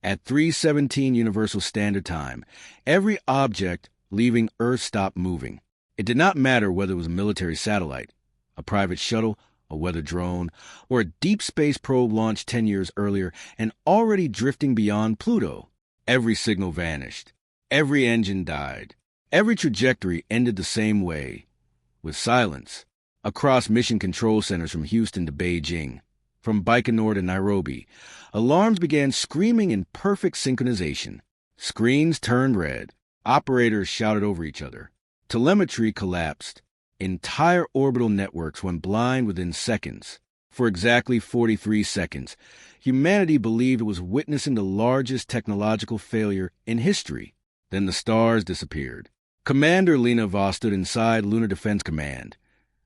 At 3:17 Universal Standard Time, every object leaving Earth stopped moving. It did not matter whether it was a military satellite, a private shuttle, a weather drone, or a deep space probe launched 10 years earlier and already drifting beyond Pluto. Every signal vanished. Every engine died. Every trajectory ended the same way, with silence, across mission control centers from Houston to Beijing. From Baikonur to Nairobi, alarms began screaming in perfect synchronization. Screens turned red. Operators shouted over each other. Telemetry collapsed. Entire orbital networks went blind within seconds. For exactly 43 seconds, humanity believed it was witnessing the largest technological failure in history. Then the stars disappeared. Commander Lena Voss stood inside Lunar Defense Command,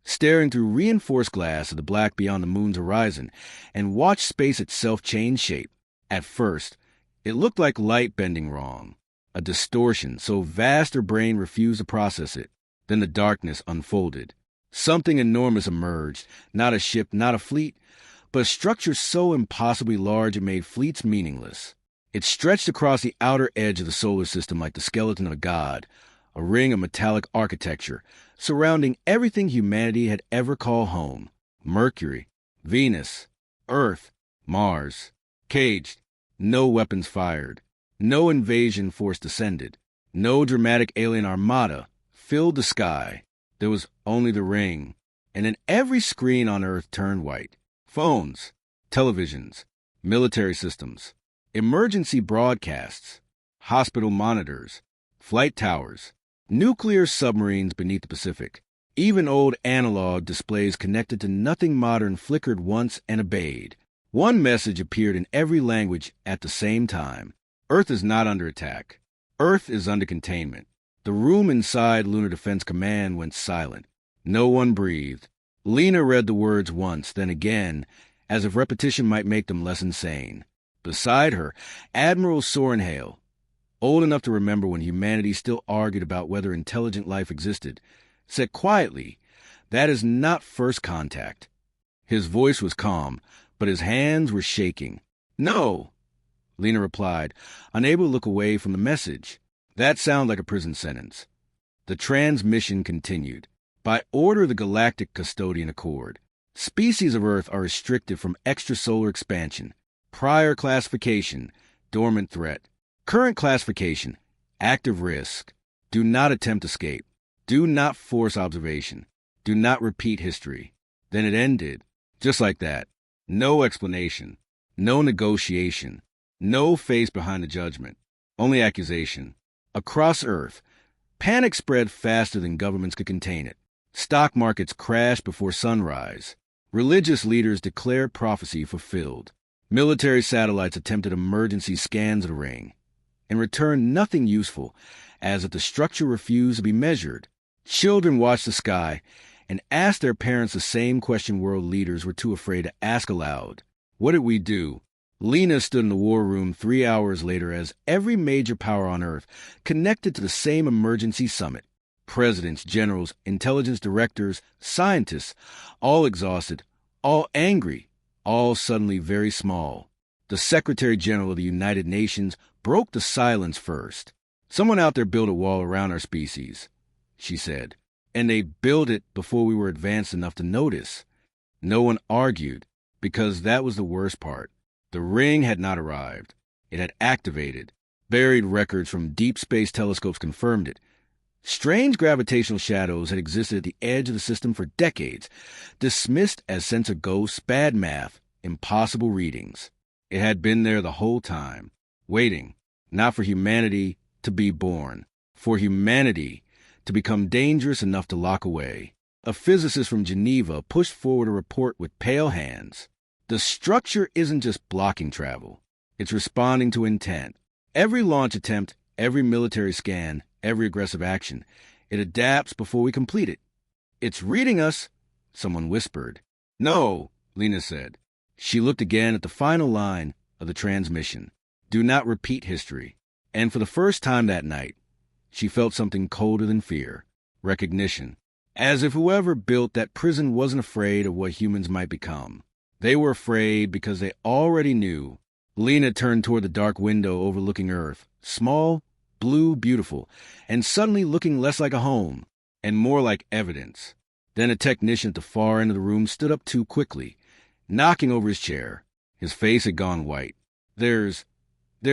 staring through reinforced glass at the black beyond the moon's horizon, and watched space itself change shape. At first, it looked like light bending wrong, a distortion so vast her brain refused to process it. Then the darkness unfolded. Something enormous emerged, not a ship, not a fleet, but a structure so impossibly large it made fleets meaningless. It stretched across the outer edge of the solar system like the skeleton of a god, a ring of metallic architecture, surrounding everything humanity had ever called home. Mercury, Venus, Earth, Mars. Caged, no weapons fired, no invasion force descended, no dramatic alien armada filled the sky. There was only the ring, and then every screen on Earth turned white. Phones, televisions, military systems, emergency broadcasts, hospital monitors, flight towers, nuclear submarines beneath the Pacific. Even old analog displays connected to nothing modern flickered once and obeyed. One message appeared in every language at the same time. Earth is not under attack. Earth is under containment. The room inside Lunar Defense Command went silent. No one breathed. Lena read the words once, then again, as if repetition might make them less insane. Beside her, Admiral Sorenhale, old enough to remember when humanity still argued about whether intelligent life existed, said quietly, "That is not first contact." His voice was calm, but his hands were shaking. "No," Lena replied, unable to look away from the message. That sounded like a prison sentence. The transmission continued. By order of the Galactic Custodian Accord, species of Earth are restricted from extrasolar expansion. Prior classification, dormant threat. Current classification, active risk. Do not attempt escape. Do not force observation. Do not repeat history. Then it ended, just like that. No explanation. No negotiation. No face behind the judgment. Only accusation. Across Earth, panic spread faster than governments could contain it. Stock markets crashed before sunrise. Religious leaders declared prophecy fulfilled. Military satellites attempted emergency scans of the ring, and returned nothing useful, as if the structure refused to be measured. Children watched the sky and asked their parents the same question world leaders were too afraid to ask aloud. What did we do? Lena stood in the war room 3 hours later as every major power on Earth connected to the same emergency summit. Presidents, generals, intelligence directors, scientists, all exhausted, all angry, all suddenly very small. The Secretary General of the United Nations broke the silence first. "Someone out there built a wall around our species," she said, "and they built it before we were advanced enough to notice." No one argued, because that was the worst part. The ring had not arrived. It had activated. Buried records from deep space telescopes confirmed it. Strange gravitational shadows had existed at the edge of the system for decades, dismissed as sensor ghosts, bad math, impossible readings. It had been there the whole time, waiting, not for humanity to be born, for humanity to become dangerous enough to lock away. A physicist from Geneva pushed forward a report with pale hands. The structure isn't just blocking travel. It's responding to intent. Every launch attempt, every military scan, every aggressive action, it adapts before we complete it. "It's reading us," someone whispered. "No," Lena said. She looked again at the final line of the transmission. "Do not repeat history." And for the first time that night, she felt something colder than fear. Recognition. As if whoever built that prison wasn't afraid of what humans might become. They were afraid because they already knew Lena turned toward the dark window overlooking Earth, small, blue, beautiful, and suddenly looking less like a home and more like evidence. Then a technician at the far end of the room stood up too quickly, knocking over his chair. His face had gone white. There's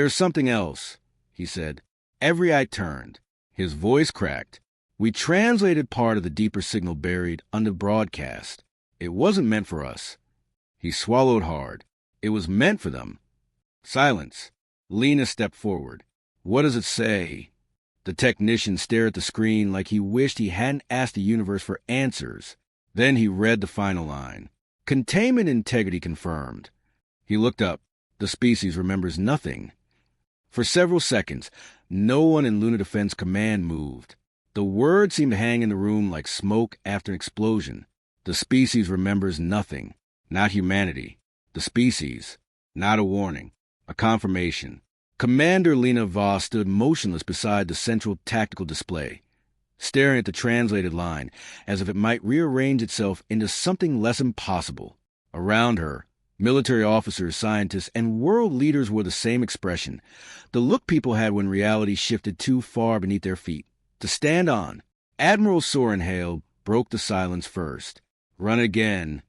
something else, he said. Every eye turned. His voice cracked. We translated part of the deeper signal buried under broadcast. It wasn't meant for us. He swallowed hard. It was meant for them. Silence. Lena stepped forward. What does it say? The technician stared at the screen like he wished he hadn't asked the universe for answers. Then he read the final line. Containment integrity confirmed. He looked up. The species remembers nothing. For several seconds, no one in Lunar Defense Command moved. The word seemed to hang in the room like smoke after an explosion. The species remembers nothing. Not humanity. The species. Not a warning. A confirmation. Commander Lena Voss stood motionless beside the central tactical display, staring at the translated line as if it might rearrange itself into something less impossible. Around her, military officers, scientists, and world leaders wore the same expression, the look people had when reality shifted too far beneath their feet. To stand on. Admiral Soren Hale broke the silence first. Run again.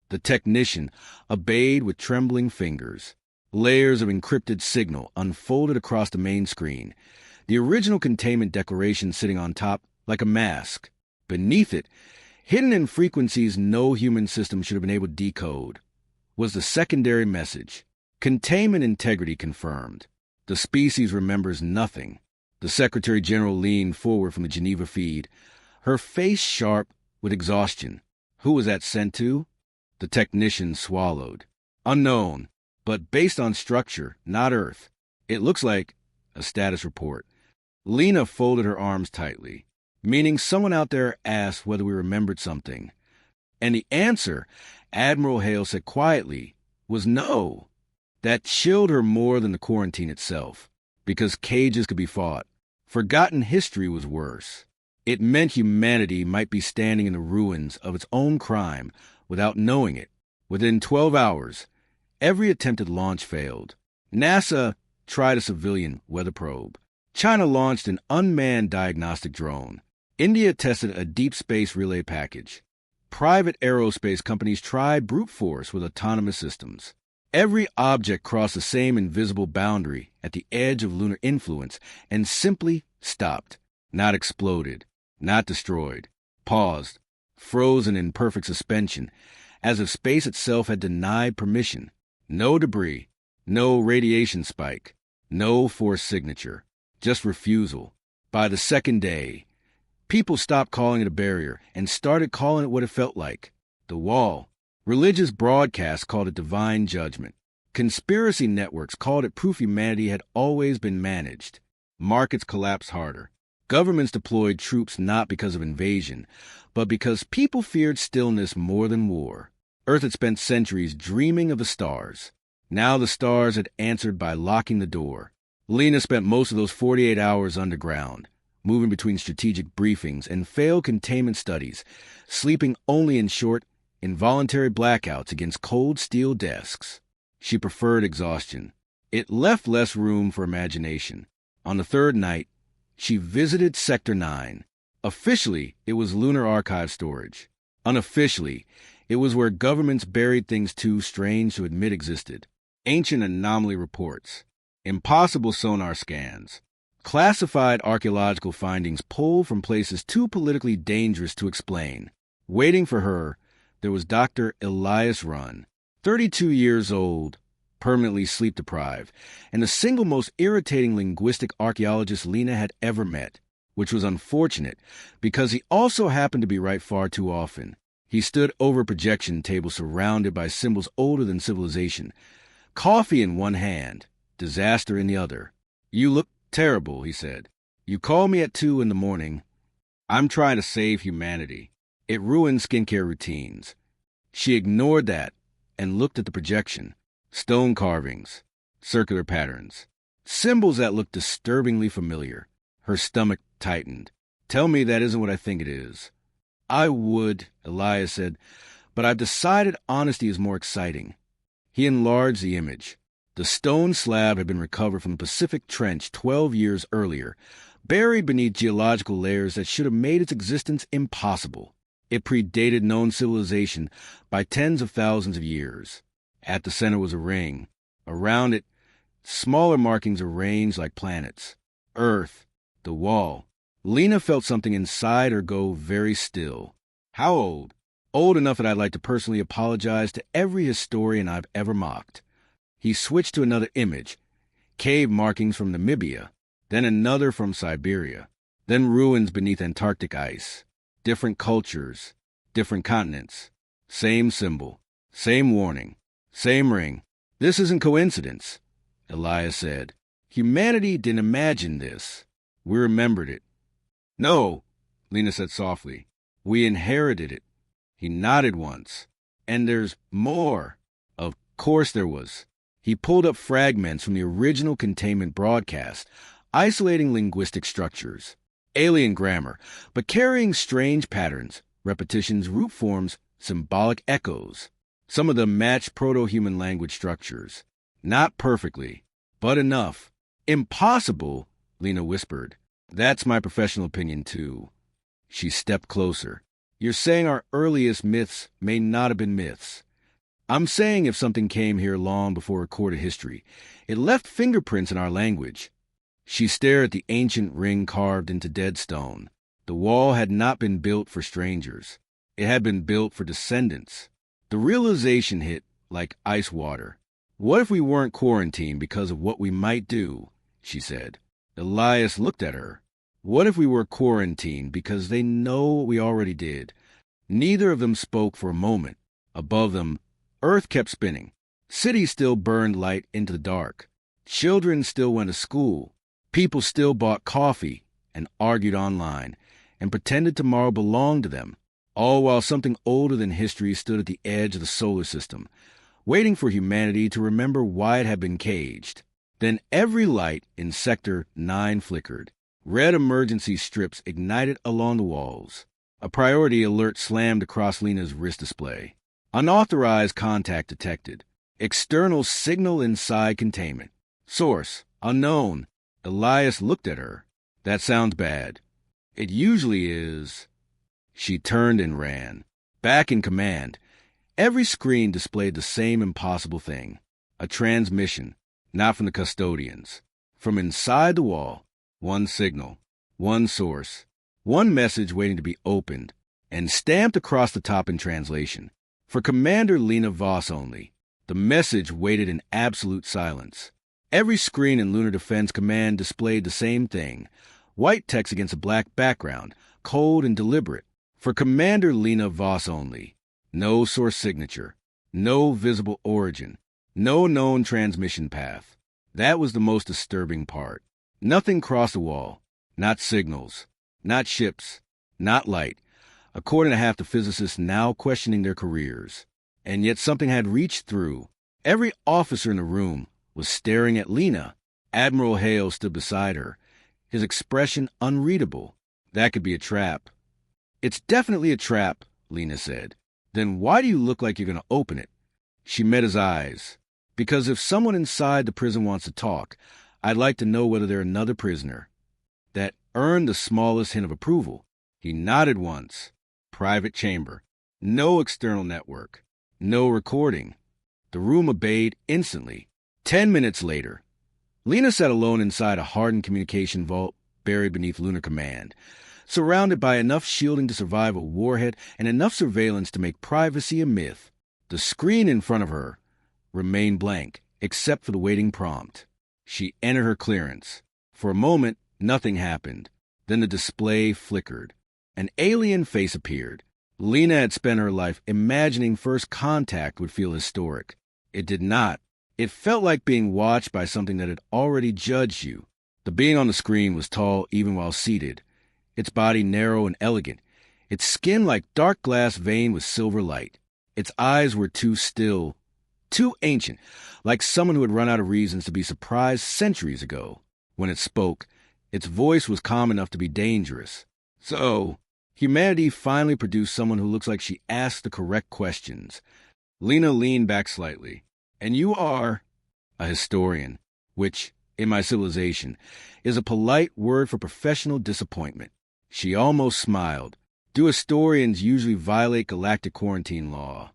The technician obeyed with trembling fingers. Layers of encrypted signal unfolded across the main screen, the original containment declaration sitting on top like a mask. Beneath it, hidden in frequencies no human system should have been able to decode, was the secondary message. Containment integrity confirmed. The species remembers nothing. The Secretary General leaned forward from the Geneva feed, her face sharp with exhaustion. Who was that sent to? The technician swallowed. Unknown. But based on structure, not Earth. It looks like a status report. Lena folded her arms tightly, meaning someone out there asked whether we remembered something. And the answer, Admiral Hale said quietly, was no. That chilled her more than the quarantine itself, because cages could be fought. Forgotten history was worse. It meant humanity might be standing in the ruins of its own crime without knowing it. Within 12 hours, every attempted launch failed. NASA tried a civilian weather probe. China launched an unmanned diagnostic drone. India tested a deep space relay package. Private aerospace companies tried brute force with autonomous systems. Every object crossed the same invisible boundary at the edge of lunar influence and simply stopped, not exploded, not destroyed, paused, frozen in perfect suspension, as if space itself had denied permission. No debris, no radiation spike, no force signature, just refusal. By the second day, people stopped calling it a barrier and started calling it what it felt like, the wall. Religious broadcasts called it divine judgment. Conspiracy networks called it proof humanity had always been managed. Markets collapsed harder. Governments deployed troops not because of invasion, but because people feared stillness more than war. Earth had spent centuries dreaming of the stars. Now the stars had answered by locking the door. Lena spent most of those 48 hours underground, moving between strategic briefings and failed containment studies, sleeping only in short, involuntary blackouts against cold steel desks. She preferred exhaustion. It left less room for imagination. On the third night, she visited Sector 9. Officially, it was lunar archive storage. Unofficially, it was where governments buried things too strange to admit existed. Ancient anomaly reports, impossible sonar scans, classified archaeological findings pulled from places too politically dangerous to explain. Waiting for her, there was Dr. Elias Runn, 32 years old, permanently sleep-deprived, and the single most irritating linguistic archaeologist Lena had ever met, which was unfortunate because he also happened to be right far too often. He stood over a projection table surrounded by symbols older than civilization, coffee in one hand, disaster in the other. "You look terrible," he said. "You called me at 2 a.m. I'm trying to save humanity. It ruins skincare routines." She ignored that and looked at the projection. Stone carvings, circular patterns, symbols that looked disturbingly familiar. Her stomach tightened. "Tell me that isn't what I think it is." "I would," Elias said, "but I've decided honesty is more exciting." He enlarged the image. The stone slab had been recovered from the Pacific Trench 12 years earlier, buried beneath geological layers that should have made its existence impossible. It predated known civilization by tens of thousands of years. At the center was a ring. Around it, smaller markings arranged like planets. Earth, the wall. Lena felt something inside her go very still. How old? Old enough that I'd like to personally apologize to every historian I've ever mocked. He switched to another image. Cave markings from Namibia, then another from Siberia, then ruins beneath Antarctic ice. Different cultures, different continents. Same symbol, same warning, same ring. This isn't coincidence, Elias said. Humanity didn't imagine this. We remembered it. No, Lena said softly. We inherited it. He nodded once. And there's more. Of course there was. He pulled up fragments from the original containment broadcast, isolating linguistic structures. Alien grammar, but carrying strange patterns, repetitions, root forms, symbolic echoes. Some of them matched proto-human language structures. Not perfectly, but enough. Impossible, Lena whispered. That's my professional opinion, too. She stepped closer. You're saying our earliest myths may not have been myths. I'm saying if something came here long before recorded history, it left fingerprints in our language. She stared at the ancient ring carved into dead stone. The wall had not been built for strangers. It had been built for descendants. The realization hit like ice water. What if we weren't quarantined because of what we might do? She said. Elias looked at her. What if we were quarantined because they know what we already did? Neither of them spoke for a moment. Above them, Earth kept spinning. Cities still burned light into the dark. Children still went to school. People still bought coffee and argued online and pretended tomorrow belonged to them, all while something older than history stood at the edge of the solar system, waiting for humanity to remember why it had been caged. Then every light in Sector 9 flickered. Red emergency strips ignited along the walls. A priority alert slammed across Lena's wrist display. Unauthorized contact detected. External signal inside containment. Source, unknown. Elias looked at her. That sounds bad. It usually is. She turned and ran. Back in command. Every screen displayed the same impossible thing. A transmission, not from the custodians. From inside the wall, one signal, one source, one message waiting to be opened, and stamped across the top in translation. For Commander Lena Voss only, the message waited in absolute silence. Every screen in Lunar Defense Command displayed the same thing. White text against a black background, cold and deliberate. For Commander Lena Voss only. No source signature. No visible origin. No known transmission path. That was the most disturbing part. Nothing crossed the wall. Not signals. Not ships. Not light. According to half the physicists now questioning their careers. And yet something had reached through. Every officer in the room was staring at Lena. Admiral Hale stood beside her, his expression unreadable. That could be a trap. It's definitely a trap, Lena said. Then why do you look like you're going to open it? She met his eyes. Because if someone inside the prison wants to talk, I'd like to know whether they're another prisoner. That earned the smallest hint of approval. He nodded once. Private chamber. No external network. No recording. The room obeyed instantly. 10 minutes later, Lena sat alone inside a hardened communication vault buried beneath Lunar Command, surrounded by enough shielding to survive a warhead and enough surveillance to make privacy a myth. The screen in front of her remained blank, except for the waiting prompt. She entered her clearance. For a moment, nothing happened. Then the display flickered. An alien face appeared. Lena had spent her life imagining first contact would feel historic. It did not. It felt like being watched by something that had already judged you. The being on the screen was tall even while seated, its body narrow and elegant, its skin like dark glass veined with silver light. Its eyes were too still, too ancient, like someone who had run out of reasons to be surprised centuries ago. When it spoke, its voice was calm enough to be dangerous. So, humanity finally produced someone who looks like she asked the correct questions. Lena leaned back slightly. And you are? a historian, which, in my civilization, is a polite word for professional disappointment. She almost smiled. Do historians usually violate galactic quarantine law?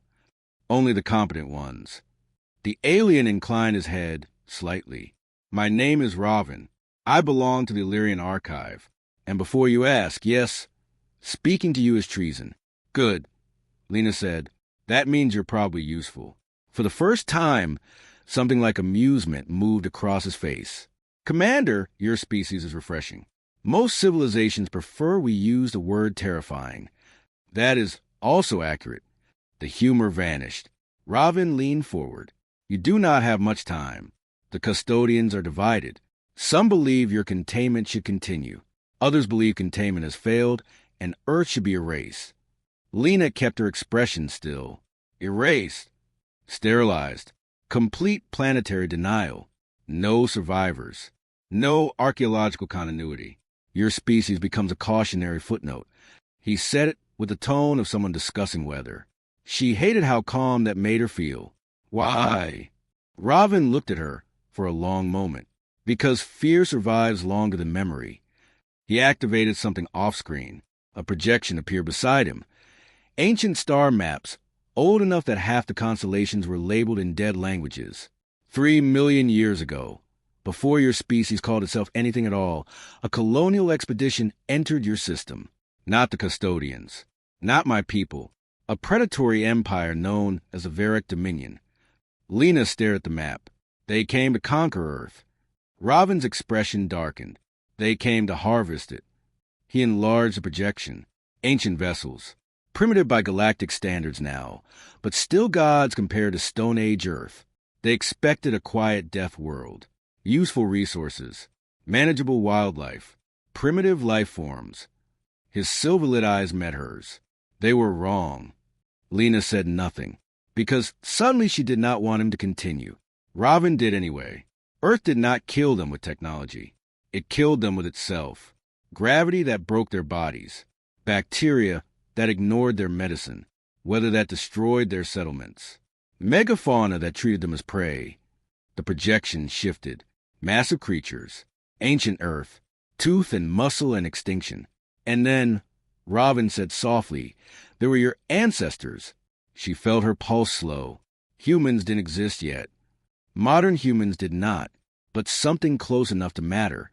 Only the competent ones. The alien inclined his head slightly. My name is Ravin. I belong to the Illyrian Archive. And before you ask, yes, speaking to you is treason. Good, Lena said. That means you're probably useful. For the first time, something like amusement moved across his face. Commander, your species is refreshing. Most civilizations prefer we use the word terrifying. That is also accurate. The humor vanished. Ravin leaned forward. You do not have much time. The custodians are divided. Some believe your containment should continue. Others believe containment has failed and Earth should be erased. Lena kept her expression still. Erased. Sterilized. Complete planetary denial. No survivors. No archaeological continuity. Your species becomes a cautionary footnote. He said it with the tone of someone discussing weather. She hated how calm that made her feel. Why? Ravin looked at her for a long moment. Because fear survives longer than memory. He activated something off-screen. A projection appeared beside him. Ancient star maps, old enough that half the constellations were labeled in dead languages. 3 million years ago, before your species called itself anything at all, a colonial expedition entered your system. Not the custodians. Not my people. A predatory empire known as the Varric Dominion. Lena stared at the map. They came to conquer Earth. Ravin's expression darkened. They came to harvest it. He enlarged the projection. Ancient vessels. Primitive by galactic standards now, but still gods compared to Stone Age Earth. They expected a quiet death world. Useful resources. Manageable wildlife. Primitive life forms. His silver-lit eyes met hers. They were wrong. Lena said nothing, because suddenly she did not want him to continue. Ravin did anyway. Earth did not kill them with technology. It killed them with itself. Gravity that broke their bodies. Bacteria that ignored their medicine. Weather that destroyed their settlements. Megafauna that treated them as prey. The projection shifted. Massive creatures. Ancient Earth. Tooth and muscle and extinction. And then, Ravin said softly, there were your ancestors. She felt her pulse slow. Humans didn't exist yet. Modern humans did not, but something close enough to matter.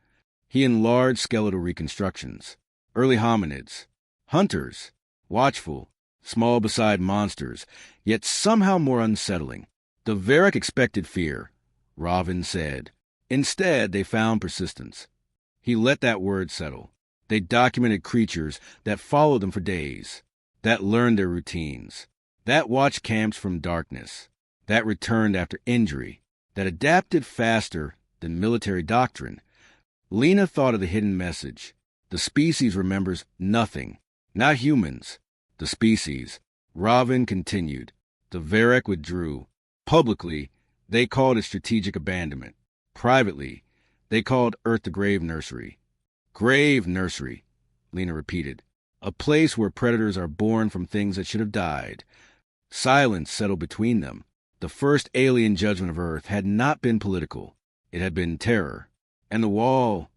He enlarged skeletal reconstructions. Early hominids. Hunters. Watchful. Small beside monsters, yet somehow more unsettling. The Varric expected fear, Ravin said. Instead, they found persistence. He let that word settle. They documented creatures that followed them for days, that learned their routines, that watched camps from darkness, that returned after injury, that adapted faster than military doctrine. Lena thought of the hidden message. The species remembers nothing, not humans. The species. Ravin continued. The Varric withdrew. Publicly, they called it strategic abandonment. Privately, they called Earth the grave nursery. Grave nursery, Lena repeated. A place where predators are born from things that should have died. Silence settled between them. The first alien judgment of Earth had not been political. It had been terror. And the wall?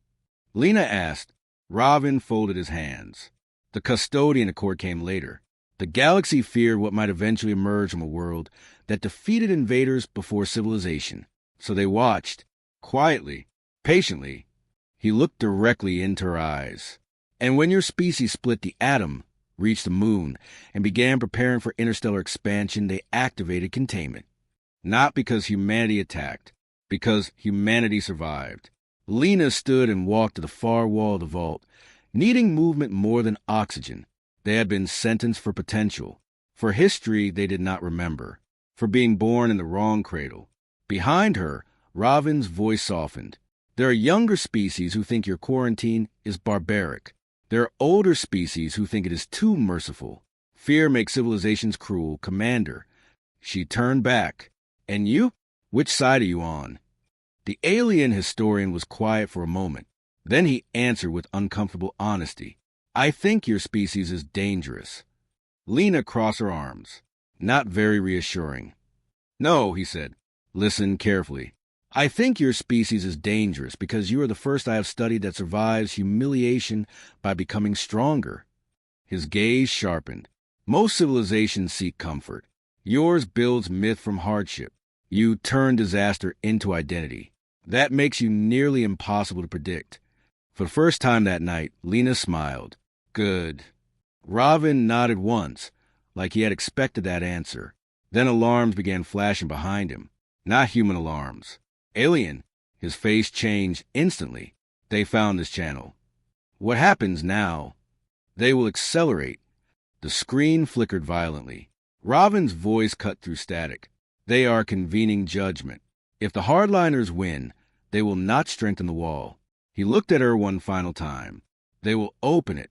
Lena asked. Ravin folded his hands. The custodian accord came later. The galaxy feared what might eventually emerge from a world that defeated invaders before civilization. So they watched, quietly, patiently. He looked directly into her eyes. And when your species split the atom, reached the moon, and began preparing for interstellar expansion, they activated containment. Not because humanity attacked, because humanity survived. Lena stood and walked to the far wall of the vault, needing movement more than oxygen. They had been sentenced for potential, for history they did not remember, for being born in the wrong cradle. Behind her, Ravin's voice softened. There are younger species who think your quarantine is barbaric. There are older species who think it is too merciful. Fear makes civilizations cruel, Commander. She turned back. And you? Which side are you on? The alien historian was quiet for a moment. Then he answered with uncomfortable honesty. I think your species is dangerous. Lena crossed her arms. Not very reassuring. No, he said. Listen carefully. I think your species is dangerous because you are the first I have studied that survives humiliation by becoming stronger. His gaze sharpened. Most civilizations seek comfort. Yours builds myth from hardship. You turn disaster into identity. That makes you nearly impossible to predict. For the first time that night, Lena smiled. Good. Robin nodded once, like he had expected that answer. Then alarms began flashing behind him. Not human alarms. Alien. His face changed instantly. They found this channel. What happens now? They will accelerate. The screen flickered violently. Robin's voice cut through static. They are convening judgment. If the hardliners win, they will not strengthen the wall. He looked at her one final time. They will open it.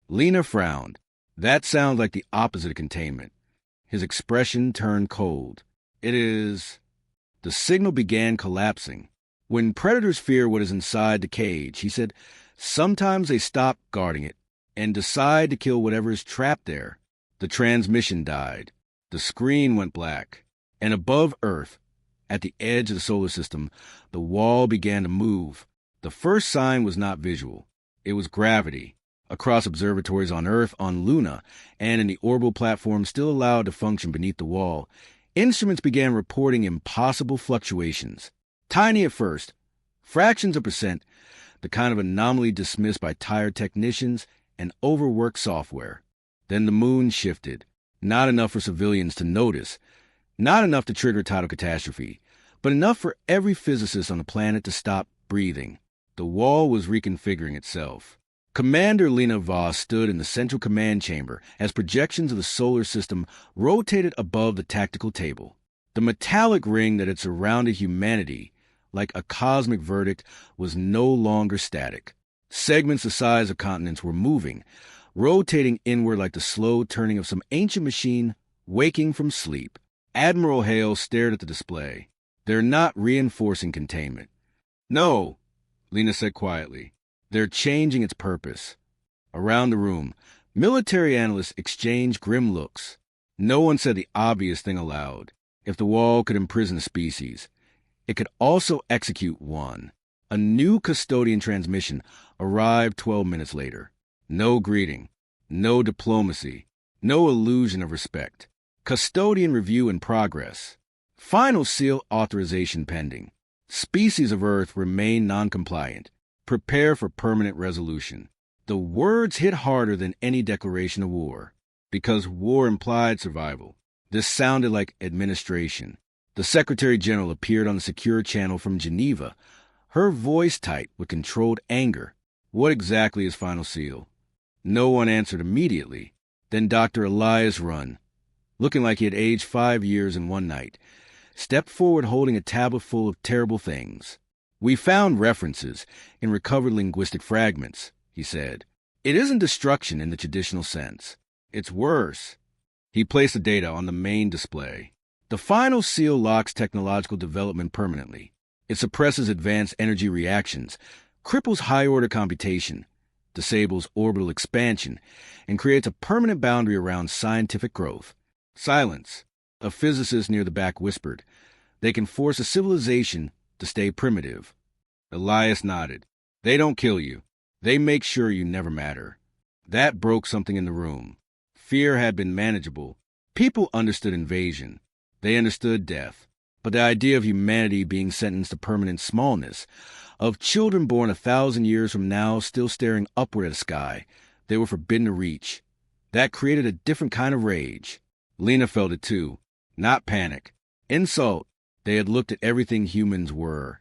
Lena frowned. That sounds like the opposite of containment. His expression turned cold. It is... The signal began collapsing. When predators fear what is inside the cage, he said, sometimes they stop guarding it and decide to kill whatever is trapped there. The transmission died. The screen went black. And above Earth, at the edge of the solar system, the wall began to move. The first sign was not visual. It was gravity. Across observatories on Earth, on Luna, and in the orbital platform still allowed to function beneath the wall, instruments began reporting impossible fluctuations. Tiny at first, fractions of percent, the kind of anomaly dismissed by tired technicians and overworked software. Then the moon shifted. Not enough for civilians to notice. Not enough to trigger tidal catastrophe, but enough for every physicist on the planet to stop breathing. The wall was reconfiguring itself. Commander Lena Voss stood in the central command chamber as projections of the solar system rotated above the tactical table. The metallic ring that had surrounded humanity, like a cosmic verdict, was no longer static. Segments the size of continents were moving, rotating inward like the slow turning of some ancient machine waking from sleep. Admiral Hale stared at the display. They're not reinforcing containment. No, Lena said quietly. They're changing its purpose. Around the room, military analysts exchanged grim looks. No one said the obvious thing aloud. If the wall could imprison a species, it could also execute one. A new custodian transmission arrived 12 minutes later. No greeting, no diplomacy, no illusion of respect. Custodian review in progress. Final seal authorization pending. Species of Earth remain non-compliant. Prepare for permanent resolution. The words hit harder than any declaration of war, because war implied survival. This sounded like administration. The Secretary General appeared on the secure channel from Geneva, her voice tight with controlled anger. What exactly is final seal? No one answered immediately. Then Dr. Elias Runn, looking like he had aged 5 years in one night, stepped forward holding a tablet full of terrible things. We found references in recovered linguistic fragments, he said. It isn't destruction in the traditional sense. It's worse. He placed the data on the main display. The final seal locks technological development permanently. It suppresses advanced energy reactions, cripples high-order computation, disables orbital expansion, and creates a permanent boundary around scientific growth. Silence. A physicist near the back whispered. They can force a civilization to stay primitive. Elias nodded. They don't kill you. They make sure you never matter. That broke something in the room. Fear had been manageable. People understood invasion. They understood death. But the idea of humanity being sentenced to permanent smallness, of children born 1,000 years from now still staring upward at a sky they were forbidden to reach, that created a different kind of rage. Lena felt it too. Not panic. Insult. They had looked at everything humans were,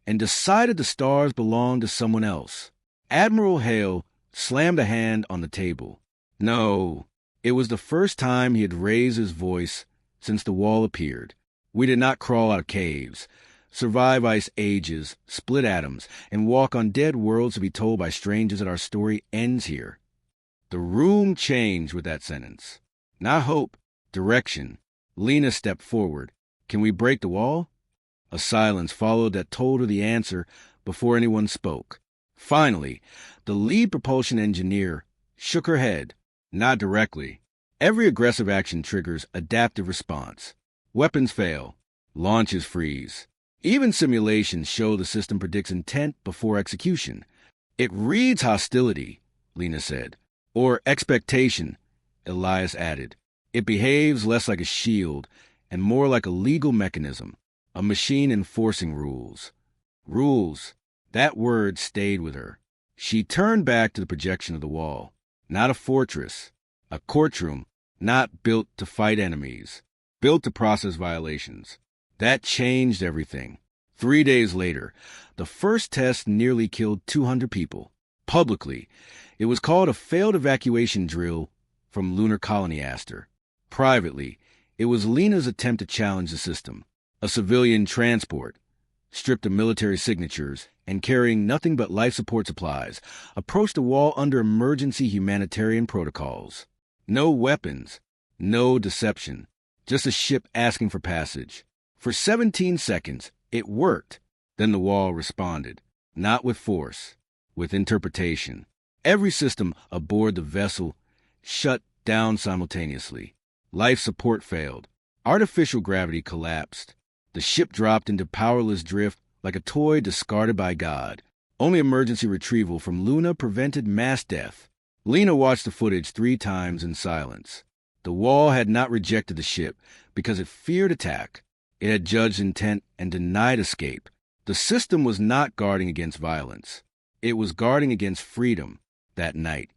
and decided the stars belonged to someone else. Admiral Hale slammed a hand on the table. No, it was the first time he had raised his voice since the wall appeared. We did not crawl out of caves, survive ice ages, split atoms, and walk on dead worlds to be told by strangers that our story ends here. The room changed with that sentence. Not hope, direction. Lena stepped forward. Can we break the wall? A silence followed that told her the answer before anyone spoke. Finally, the lead propulsion engineer shook her head. Not directly. Every aggressive action triggers adaptive response. Weapons fail. Launches freeze. Even simulations show the system predicts intent before execution. It reads hostility, Lena said, or expectation, Elias added. It behaves less like a shield and more like a legal mechanism, a machine enforcing rules. Rules. That word stayed with her. She turned back to the projection of the wall. Not a fortress, a courtroom, not built to fight enemies, built to process violations. That changed everything. 3 days later, the first test nearly killed 200 people. Publicly, it was called a failed evacuation drill from Lunar Colony Aster. Privately, it was Lena's attempt to challenge the system. A civilian transport, stripped of military signatures and carrying nothing but life support supplies, approached the wall under emergency humanitarian protocols. No weapons, no deception, just a ship asking for passage. For 17 seconds, it worked. Then the wall responded, not with force, with interpretation. Every system aboard the vessel shut down simultaneously. Life support failed. Artificial gravity collapsed. The ship dropped into powerless drift like a toy discarded by God. Only emergency retrieval from Luna prevented mass death. Lena watched the footage 3 times in silence. The wall had not rejected the ship because it feared attack. It had judged intent and denied escape. The system was not guarding against violence. It was guarding against freedom that night.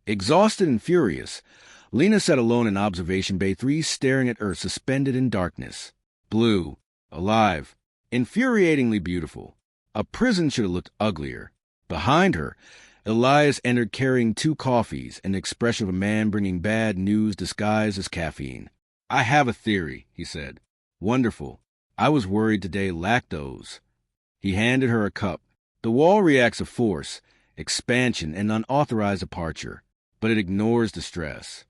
Exhausted and furious, Lena sat alone in Observation Bay 3, staring at Earth suspended in darkness. Blue, alive, infuriatingly beautiful. A prison should have looked uglier. Behind her, Elias entered carrying 2 coffees and the expression of a man bringing bad news disguised as caffeine. I have a theory, he said. Wonderful. I was worried today lactose. He handed her a cup. The wall reacts to force, expansion, and unauthorized departure, but it ignores distress.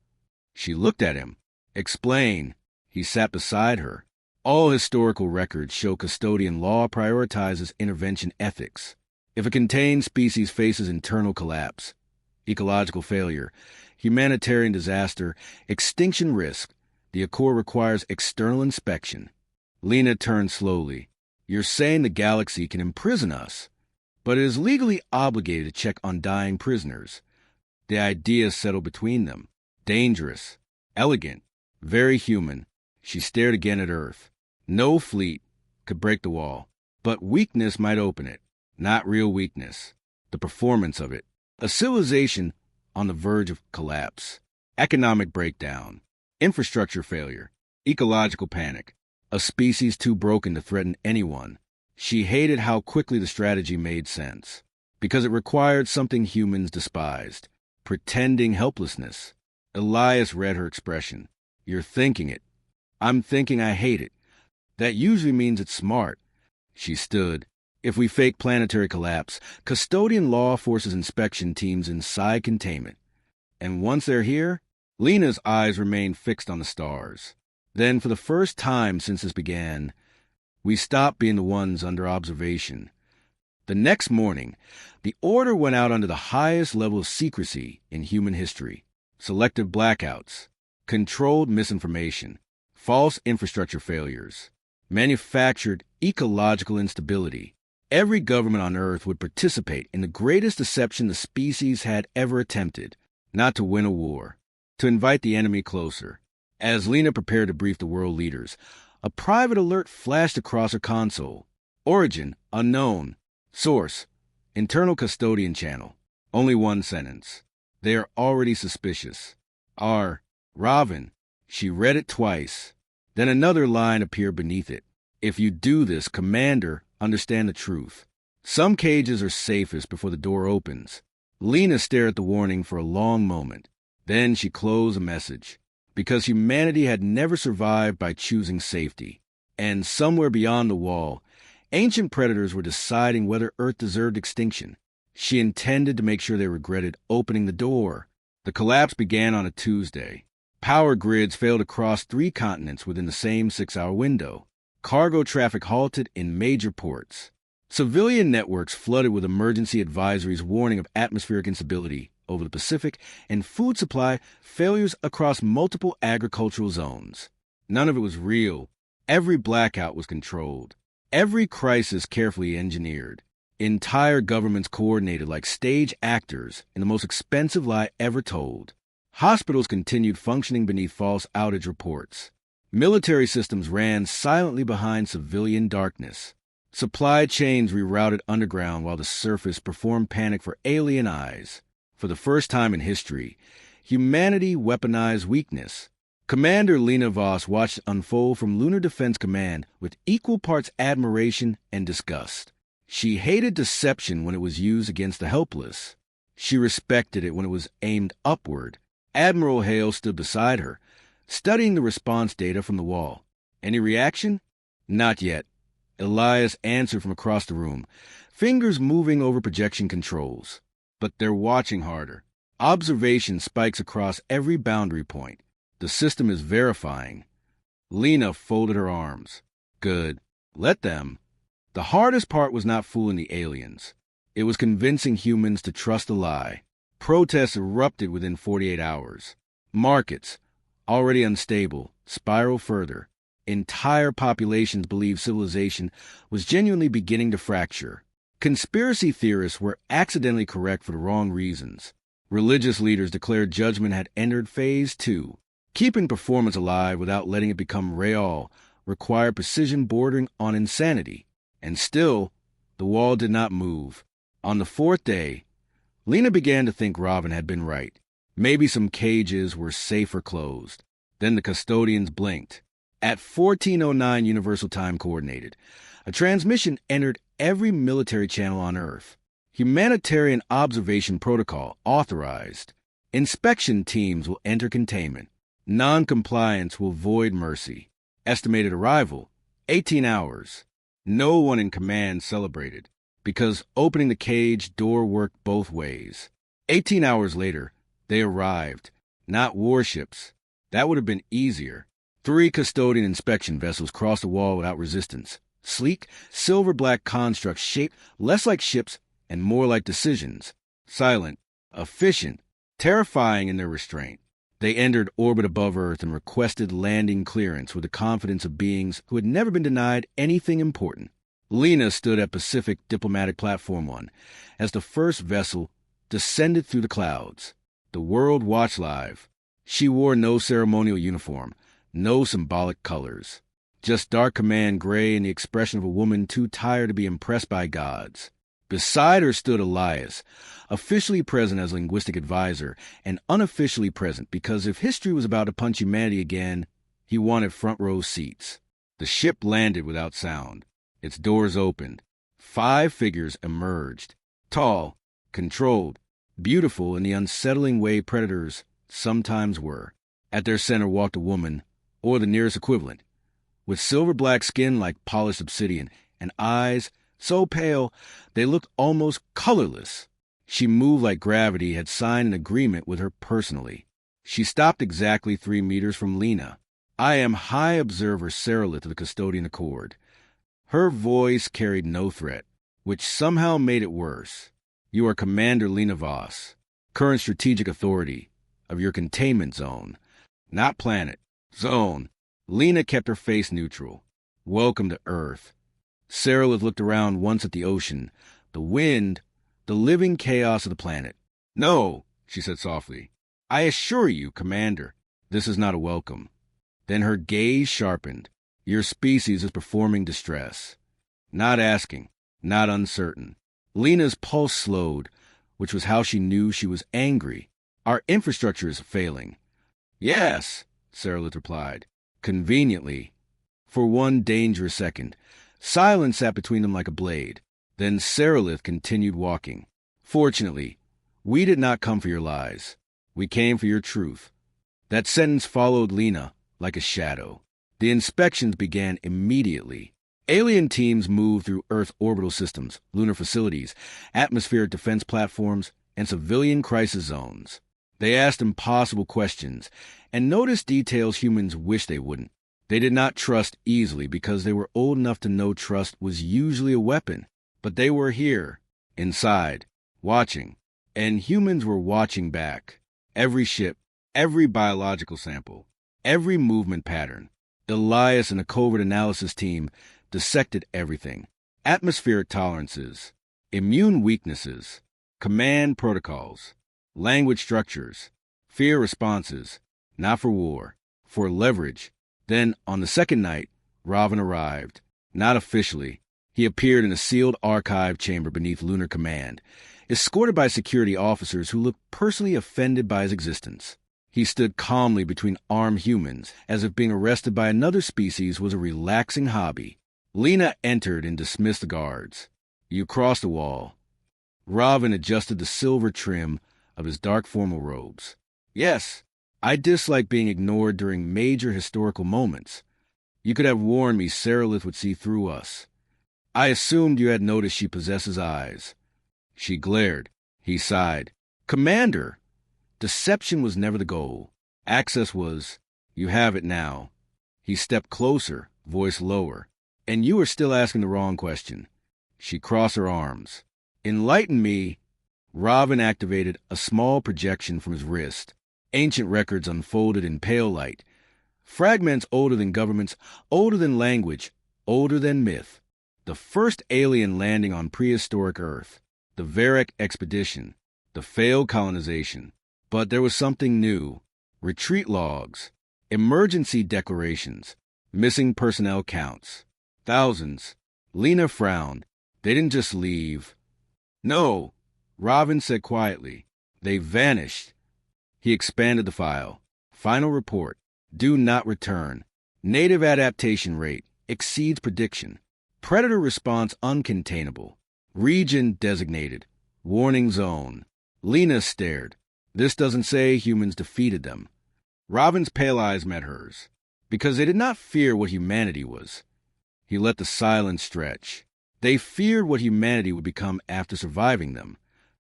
She looked at him. Explain. He sat beside her. All historical records show custodian law prioritizes intervention ethics. If a contained species faces internal collapse, ecological failure, humanitarian disaster, extinction risk, the Accord requires external inspection. Lena turned slowly. You're saying the galaxy can imprison us, but it is legally obligated to check on dying prisoners. The ideas settle between them. Dangerous, elegant, very human. She stared again at Earth. No fleet could break the wall, but weakness might open it. Not real weakness. The performance of it. A civilization on the verge of collapse. Economic breakdown. Infrastructure failure. Ecological panic. A species too broken to threaten anyone. She hated how quickly the strategy made sense, because it required something humans despised. Pretending helplessness. Elias read her expression. You're thinking it. I'm thinking I hate it. That usually means it's smart. She stood. If we fake planetary collapse, custodian law forces inspection teams inside containment. And once they're here, Lena's eyes remained fixed on the stars. Then, for the first time since this began, we stopped being the ones under observation. The next morning, the order went out under the highest level of secrecy in human history. Selective blackouts, controlled misinformation, false infrastructure failures, manufactured ecological instability. Every government on Earth would participate in the greatest deception the species had ever attempted, not to win a war, to invite the enemy closer. As Lena prepared to brief the world leaders, a private alert flashed across her console. Origin, unknown. Source, internal custodian channel. Only 1 sentence. They are already suspicious. Raven. She read it twice. Then another line appeared beneath it. If you do this, Commander, understand the truth. Some cages are safest before the door opens. Lena stared at the warning for a long moment. Then she closed the message. Because humanity had never survived by choosing safety. And somewhere beyond the wall, ancient predators were deciding whether Earth deserved extinction. She intended to make sure they regretted opening the door. The collapse began on a Tuesday. Power grids failed across 3 continents within the same 6-hour window. Cargo traffic halted in major ports. Civilian networks flooded with emergency advisories warning of atmospheric instability over the Pacific and food supply failures across multiple agricultural zones. None of it was real. Every blackout was controlled. Every crisis carefully engineered. Entire governments coordinated like stage actors in the most expensive lie ever told. Hospitals continued functioning beneath false outage reports. Military systems ran silently behind civilian darkness. Supply chains rerouted underground while the surface performed panic for alien eyes. For the first time in history, humanity weaponized weakness. Commander Lena Voss watched it unfold from Lunar Defense Command with equal parts admiration and disgust. She hated deception when it was used against the helpless. She respected it when it was aimed upward. Admiral Hale stood beside her, studying the response data from the wall. Any reaction? Not yet. Elias answered from across the room, fingers moving over projection controls. But they're watching harder. Observation spikes across every boundary point. The system is verifying. Lena folded her arms. Good. Let them. The hardest part was not fooling the aliens. It was convincing humans to trust a lie. Protests erupted within 48 hours. Markets, already unstable, spiraled further. Entire populations believed civilization was genuinely beginning to fracture. Conspiracy theorists were accidentally correct for the wrong reasons. Religious leaders declared judgment had entered phase 2. Keeping performance alive without letting it become real required precision bordering on insanity. And still, the wall did not move. On the 4th day, Lena began to think Robin had been right. Maybe some cages were safer closed. Then the custodians blinked. At 14:09 Universal Time Coordinated, a transmission entered every military channel on Earth. Humanitarian observation protocol authorized. Inspection teams will enter containment. Non-compliance will void mercy. Estimated arrival, 18 hours. No one in command celebrated, because opening the cage door worked both ways. 18 hours later, they arrived. Not warships. That would have been easier. 3 custodian inspection vessels crossed the wall without resistance. Sleek, silver-black constructs shaped less like ships and more like decisions. Silent, efficient, terrifying in their restraint. They entered orbit above Earth and requested landing clearance with the confidence of beings who had never been denied anything important. Lena stood at Pacific Diplomatic Platform 1 as the first vessel descended through the clouds. The world watched live. She wore no ceremonial uniform, no symbolic colors. Just dark command gray and the expression of a woman too tired to be impressed by gods. Beside her stood Elias, officially present as linguistic advisor and unofficially present because if history was about to punch humanity again, he wanted front row seats. The ship landed without sound. Its doors opened. 5 figures emerged. Tall, controlled, beautiful in the unsettling way predators sometimes were. At their center walked a woman, or the nearest equivalent, with silver-black skin like polished obsidian and eyes so pale they looked almost colorless. She moved like gravity had signed an agreement with her personally. She stopped exactly 3 meters from Lena. I am High Observer Seralith of the Custodian Accord. Her voice carried no threat, which somehow made it worse. You are Commander Lena Voss, current strategic authority of your containment zone. Not planet, zone. Lena kept her face neutral. Welcome to Earth. Seralith looked around once at the ocean, the wind, the living chaos of the planet. No, she said softly. I assure you, Commander, this is not a welcome. Then her gaze sharpened. Your species is performing distress. Not asking, not uncertain. Lena's pulse slowed, which was how she knew she was angry. Our infrastructure is failing. Yes, Seralith replied. Conveniently. For one dangerous second, silence sat between them like a blade. Then Seralith continued walking. Fortunately, we did not come for your lies. We came for your truth. That sentence followed Lena like a shadow. The inspections began immediately. Alien teams moved through Earth orbital systems, lunar facilities, atmospheric defense platforms, and civilian crisis zones. They asked impossible questions and noticed details humans wish they wouldn't. They did not trust easily because they were old enough to know trust was usually a weapon. But they were here, inside, watching. And humans were watching back. Every ship, every biological sample, every movement pattern. Elias and a covert analysis team dissected everything. Atmospheric tolerances, immune weaknesses, command protocols, language structures, fear responses, not for war, for leverage. Then, on the second night, Ravin arrived. Not officially. He appeared in a sealed archive chamber beneath Lunar Command, escorted by security officers who looked personally offended by his existence. He stood calmly between armed humans, as if being arrested by another species was a relaxing hobby. Lena entered and dismissed the guards. You crossed the wall. Ravin adjusted the silver trim of his dark formal robes. Yes, I dislike being ignored during major historical moments. You could have warned me Saralith would see through us. I assumed you had noticed she possesses eyes. She glared. He sighed. Commander! Deception was never the goal. Access was. You have it now. He stepped closer, voice lower. And you are still asking the wrong question. She crossed her arms. Enlighten me. Ravin activated a small projection from his wrist. Ancient records unfolded in pale light. Fragments older than governments, older than language, older than myth. The first alien landing on prehistoric Earth. The Varek expedition. The failed colonization. But there was something new. Retreat logs. Emergency declarations. Missing personnel counts. Thousands. Lena frowned. They didn't just leave. No, Ravin said quietly. They vanished. He expanded the file. Final report. Do not return. Native adaptation rate exceeds prediction. Predator response uncontainable. Region designated. Warning zone. Lena stared. This doesn't say humans defeated them. Ravin's pale eyes met hers. Because they did not fear what humanity was. He let the silence stretch. They feared what humanity would become after surviving them.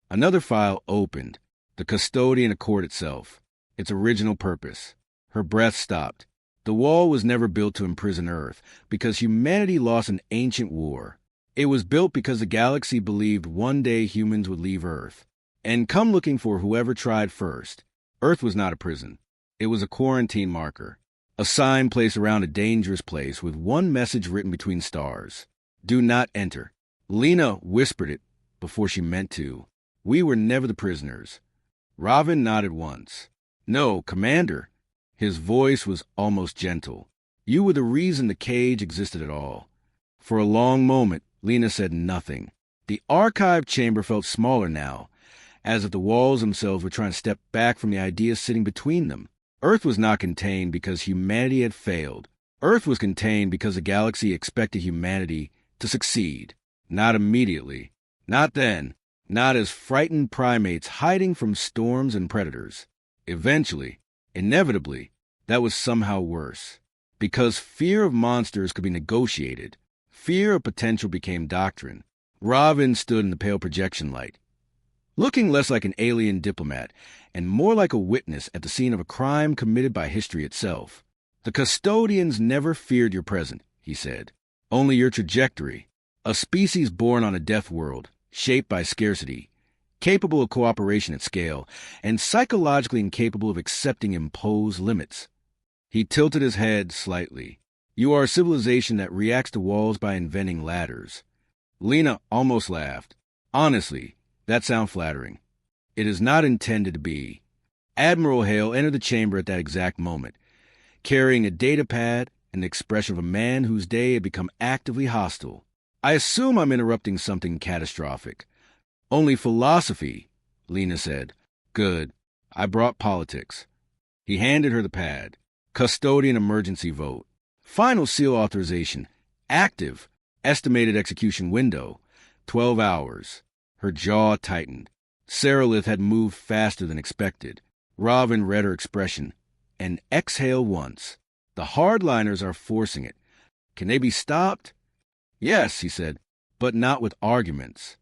Another file opened. The custodian Accord itself. Its original purpose. Her breath stopped. The wall was never built to imprison Earth, because humanity lost an ancient war. It was built because the galaxy believed one day humans would leave Earth, and come looking for whoever tried first. Earth was not a prison. It was a quarantine marker, a sign placed around a dangerous place with one message written between stars. Do not enter. Lena whispered it before she meant to. We were never the prisoners. Ravin nodded once. No, Commander. His voice was almost gentle. You were the reason the cage existed at all. For a long moment, Lena said nothing. The archive chamber felt smaller now, as if the walls themselves were trying to step back from the ideas sitting between them. Earth was not contained because humanity had failed. Earth was contained because the galaxy expected humanity to succeed. Not immediately. Not then. Not as frightened primates hiding from storms and predators. Eventually, inevitably, that was somehow worse. Because fear of monsters could be negotiated. Fear of potential became doctrine. Ravin stood in the pale projection light, looking less like an alien diplomat and more like a witness at the scene of a crime committed by history itself. The custodians never feared your presence, he said. Only your trajectory. A species born on a death world, shaped by scarcity, capable of cooperation at scale, and psychologically incapable of accepting imposed limits. He tilted his head slightly. You are a civilization that reacts to walls by inventing ladders. Lena almost laughed. Honestly, that sounds flattering. It is not intended to be. Admiral Hale entered the chamber at that exact moment, carrying a data pad and the expression of a man whose day had become actively hostile. I assume I'm interrupting something catastrophic. Only philosophy, Lena said. Good. I brought politics. He handed her the pad. Custodian emergency vote. Final seal authorization. Active. Estimated execution window. 12 hours. Her jaw tightened. Saralith had moved faster than expected. Ravin read her expression. And exhale once. The hardliners are forcing it. Can they be stopped? Yes, he said, but not with arguments.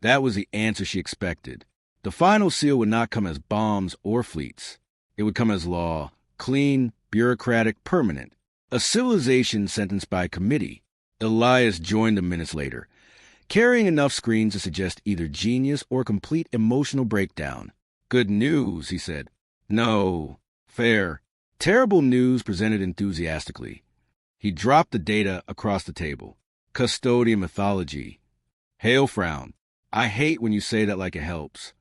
That was the answer she expected. The final seal would not come as bombs or fleets. It would come as law, clean, bureaucratic, permanent. A civilization sentenced by committee. Elias joined them minutes later, carrying enough screens to suggest either genius or complete emotional breakdown. Good news, he said. No. Fair. Terrible news presented enthusiastically. He dropped the data across the table. Custodian mythology. Hale frowned. I hate when you say that like it helps.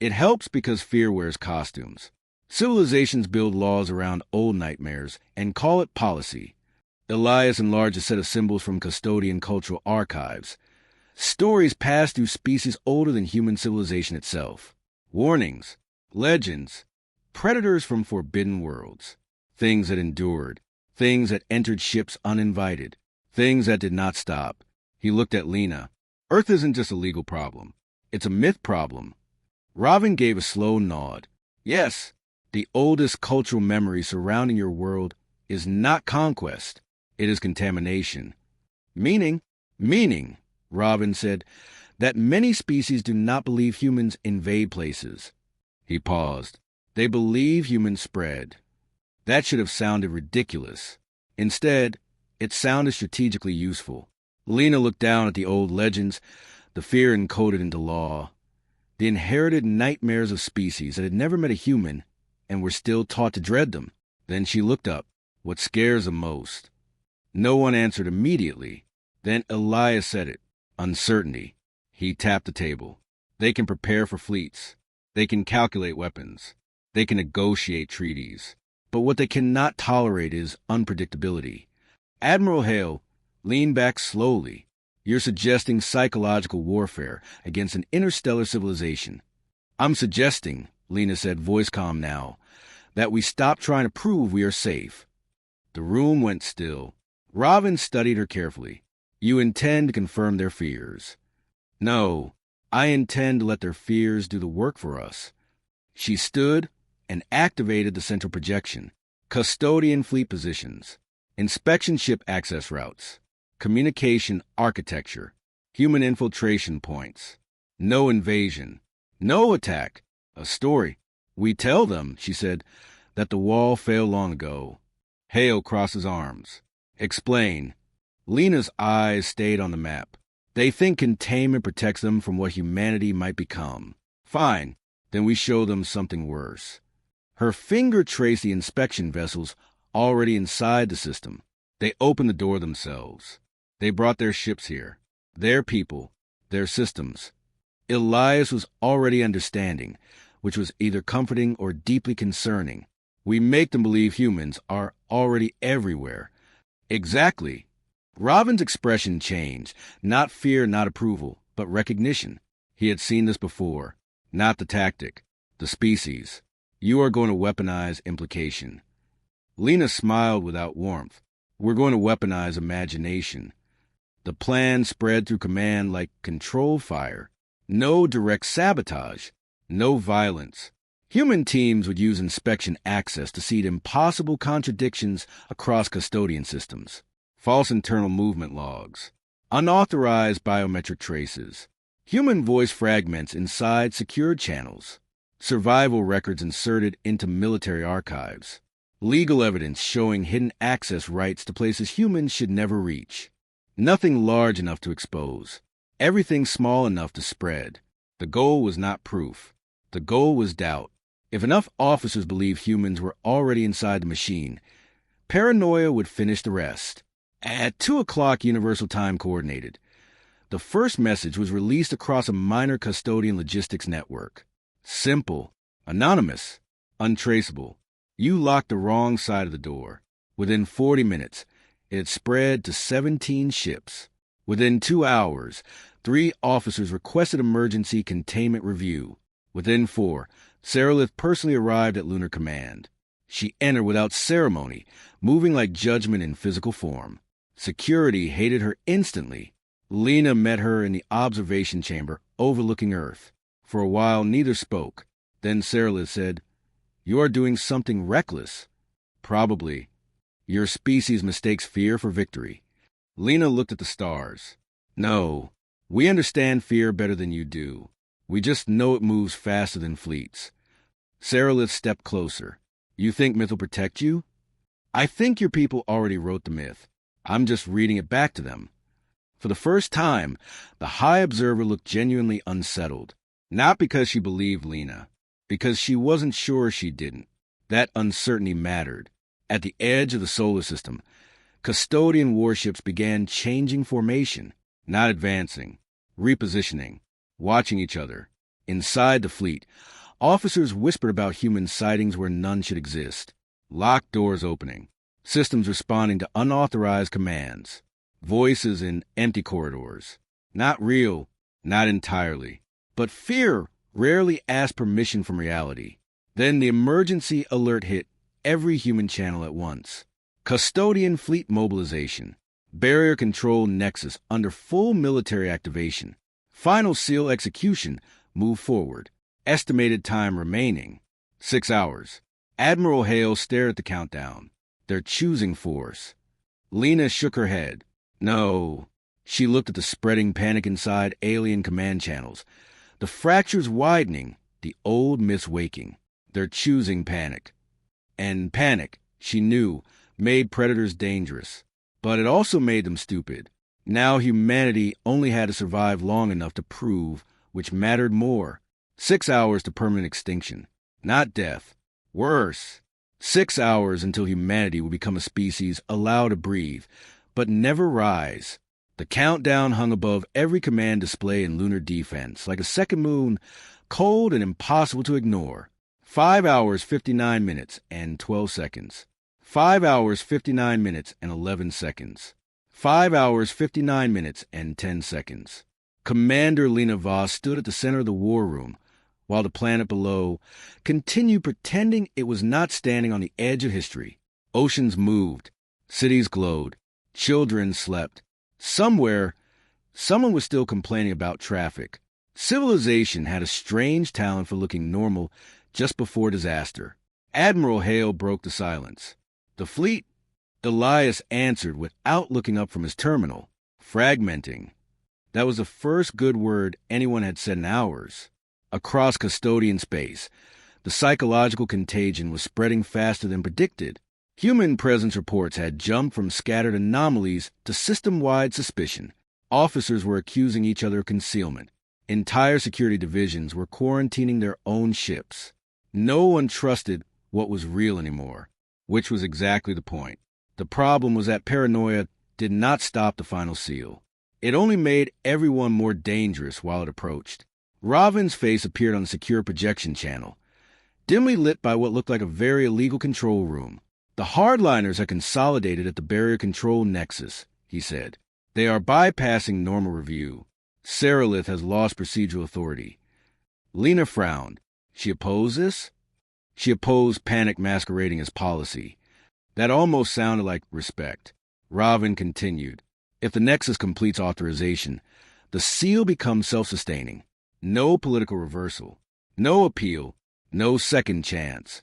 It helps because fear wears costumes. Civilizations build laws around old nightmares and call it policy. Elias enlarged a set of symbols from custodian cultural archives. Stories passed through species older than human civilization itself. Warnings, legends, predators from forbidden worlds. Things that endured, things that entered ships uninvited, things that did not stop. He looked at Lena. Earth isn't just a legal problem. It's a myth problem. Robin gave a slow nod. Yes, the oldest cultural memory surrounding your world is not conquest. It is contamination. Meaning, Robin said, that many species do not believe humans invade places. He paused. They believe humans spread. That should have sounded ridiculous. Instead, it sounded strategically useful. Lena looked down at the old legends, the fear encoded into law, the inherited nightmares of species that had never met a human and were still taught to dread them. Then she looked up. What scares them most? No one answered immediately. Then Elias said it. Uncertainty. He tapped the table. They can prepare for fleets. They can calculate weapons. They can negotiate treaties. But what they cannot tolerate is unpredictability. Admiral Hale leaned back slowly. You're suggesting psychological warfare against an interstellar civilization. I'm suggesting, Lena said, voice calm now, that we stop trying to prove we are safe. The room went still. Robin studied her carefully. You intend to confirm their fears. No, I intend to let their fears do the work for us. She stood and activated the central projection. Custodian fleet positions. Inspection ship access routes. Communication architecture. Human infiltration points. No invasion. No attack. A story. We tell them, she said, that the wall fell long ago. Hale crossed his arms. Explain. Lena's eyes stayed on the map. They think containment protects them from what humanity might become. Fine. Then we show them something worse. Her finger traced the inspection vessels already inside the system. They opened the door themselves. They brought their ships here. Their people. Their systems. Elias was already understanding, which was either comforting or deeply concerning. We make them believe humans are already everywhere. Exactly. Robin's expression changed. Not fear, not approval, but recognition. He had seen this before. Not the tactic. The species. You are going to weaponize implication. Lena smiled without warmth. We're going to weaponize imagination. The plan spread through command like control fire. No direct sabotage. No violence. Human teams would use inspection access to seed impossible contradictions across custodian systems. False internal movement logs. Unauthorized biometric traces. Human voice fragments inside secured channels. Survival records inserted into military archives. Legal evidence showing hidden access rights to places humans should never reach. Nothing large enough to expose. Everything small enough to spread. The goal was not proof. The goal was doubt. If enough officers believed humans were already inside the machine, paranoia would finish the rest. At 2 o'clock Universal Time Coordinated, the first message was released across a minor custodian logistics network. Simple, anonymous, untraceable. You locked the wrong side of the door. Within 40 minutes, it had spread to 17 ships. Within 2 hours, 3 officers requested emergency containment review. Within 4, Saralith personally arrived at Lunar Command. She entered without ceremony, moving like judgment in physical form. Security hated her instantly. Lena met her in the observation chamber overlooking Earth. For a while, neither spoke. Then Saralith said, "You are doing something reckless." "Probably. Your species mistakes fear for victory." Lena looked at the stars. "No, we understand fear better than you do. We just know it moves faster than fleets." Saralith stepped closer. "You think myth will protect you?" "I think your people already wrote the myth. I'm just reading it back to them." For the first time, the High Observer looked genuinely unsettled. Not because she believed Lena, because she wasn't sure she didn't. That uncertainty mattered. At the edge of the solar system, Custodian warships began changing formation, not advancing, repositioning, watching each other. Inside the fleet, officers whispered about human sightings where none should exist. Locked doors opening. Systems responding to unauthorized commands. Voices in empty corridors. Not real, not entirely. But fear rarely asked permission from reality. Then the emergency alert hit every human channel at once. Custodian fleet mobilization. Barrier control nexus under full military activation. Final SEAL execution moved forward. Estimated time remaining 6 hours. Admiral Hale stared at the countdown. They're choosing force. Lena shook her head. No. She looked at the spreading panic inside alien command channels. The fractures widening, the old myths waking. They're choosing panic. And panic, she knew, made predators dangerous. But it also made them stupid. Now humanity only had to survive long enough to prove which mattered more. 6 hours to permanent extinction. Not death. Worse. 6 hours until humanity would become a species allowed to breathe, but never rise. The countdown hung above every command display in lunar defense, like a second moon, cold and impossible to ignore. 5 hours, 59 minutes, and 12 seconds. 5 hours, 59 minutes, and 11 seconds. 5 hours, 59 minutes, and 10 seconds. Commander Lena Voss stood at the center of the war room, while the planet below continued pretending it was not standing on the edge of history. Oceans moved. Cities glowed. Children slept. Somewhere, someone was still complaining about traffic. Civilization had a strange talent for looking normal just before disaster. Admiral Hale broke the silence. The fleet? Elias answered without looking up from his terminal. Fragmenting. That was the first good word anyone had said in hours. Across custodian space, the psychological contagion was spreading faster than predicted. Human presence reports had jumped from scattered anomalies to system-wide suspicion. Officers were accusing each other of concealment. Entire security divisions were quarantining their own ships. No one trusted what was real anymore, which was exactly the point. The problem was that paranoia did not stop the final seal. It only made everyone more dangerous while it approached. Robin's face appeared on the secure projection channel, dimly lit by what looked like a very illegal control room. The hardliners are consolidated at the barrier control nexus, he said. They are bypassing normal review. Seralith has lost procedural authority. Lena frowned. She opposed this? She opposed panic masquerading as policy. That almost sounded like respect. Robin continued. If the nexus completes authorization, the seal becomes self-sustaining. No political reversal. No appeal. No second chance.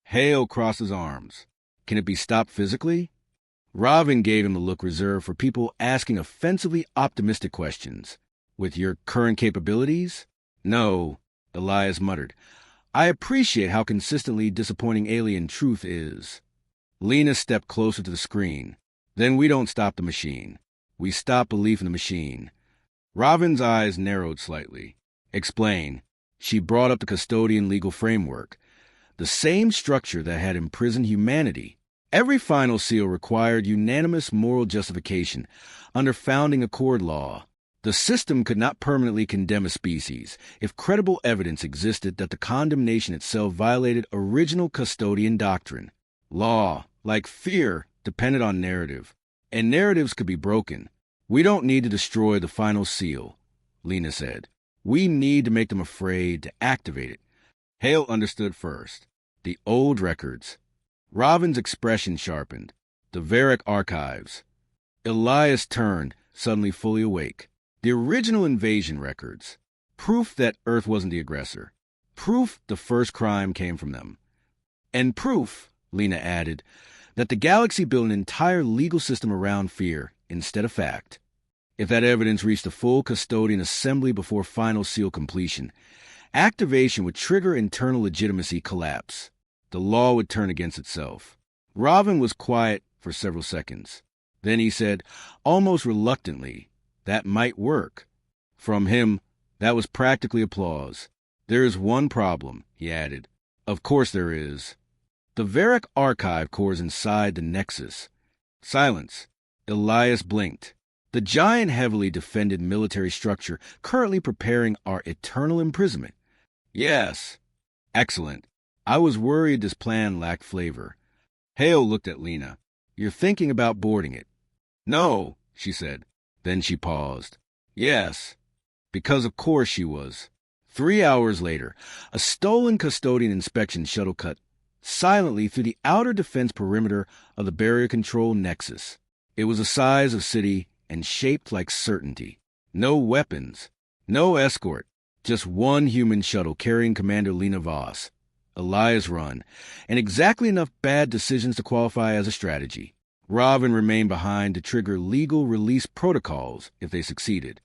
Hale crossed his arms. Can it be stopped physically? Robin gave him the look reserved for people asking offensively optimistic questions. With your current capabilities? No, Elias muttered. I appreciate how consistently disappointing alien truth is. Lena stepped closer to the screen. Then we don't stop the machine. We stop belief in the machine. Robin's eyes narrowed slightly. Explain. She brought up the custodian legal framework. The same structure that had imprisoned humanity. Every final seal required unanimous moral justification under founding accord law. The system could not permanently condemn a species if credible evidence existed that the condemnation itself violated original custodian doctrine. Law, like fear, depended on narrative, and narratives could be broken. We don't need to destroy the final seal, Lena said. We need to make them afraid to activate it. Hale understood first. The old records. Robin's expression sharpened. The Varric archives. Elias turned, suddenly fully awake. The original invasion records. Proof that Earth wasn't the aggressor. Proof the first crime came from them. And proof, Lena added, that the galaxy built an entire legal system around fear instead of fact. If that evidence reached a full custodian assembly before final seal completion, activation would trigger internal legitimacy collapse. The law would turn against itself. Robin was quiet for several seconds. Then he said, almost reluctantly, that might work. From him, that was practically applause. There is one problem, he added. Of course there is. The Varric archive cores inside the Nexus. Silence. Elias blinked. The giant, heavily defended military structure currently preparing our eternal imprisonment. Yes. Excellent. I was worried this plan lacked flavor. Hale looked at Lena. You're thinking about boarding it. No, she said. Then she paused. Yes. Because of course she was. 3 hours later, a stolen custodian inspection shuttle cut silently through the outer defense perimeter of the barrier control nexus. It was the size of city and shaped like certainty. No weapons, no escort, just one human shuttle carrying Commander Lena Voss, Elias run, and exactly enough bad decisions to qualify as a strategy. Robin remained behind to trigger legal release protocols if they succeeded.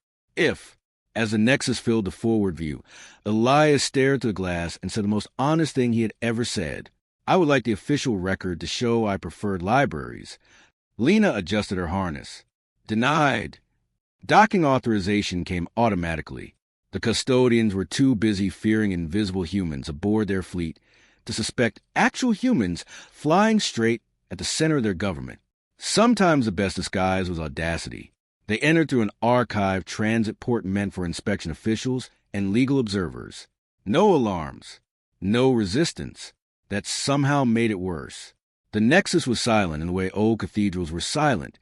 As the Nexus filled the forward view, Elias stared through the glass and said the most honest thing he had ever said. I would like the official record to show I preferred libraries. Lena adjusted her harness. Denied. Docking authorization came automatically. The custodians were too busy fearing invisible humans aboard their fleet to suspect actual humans flying straight at the center of their government. Sometimes the best disguise was audacity. They entered through an archive transit port meant for inspection officials and legal observers. No alarms. No resistance. That somehow made it worse. The Nexus was silent in the way old cathedrals were silent,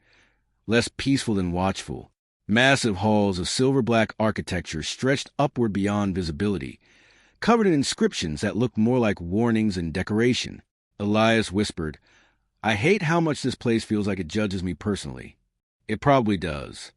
less peaceful than watchful. Massive halls of silver-black architecture stretched upward beyond visibility, covered in inscriptions that looked more like warnings and decoration. Elias whispered, I hate how much this place feels like it judges me personally. It probably does.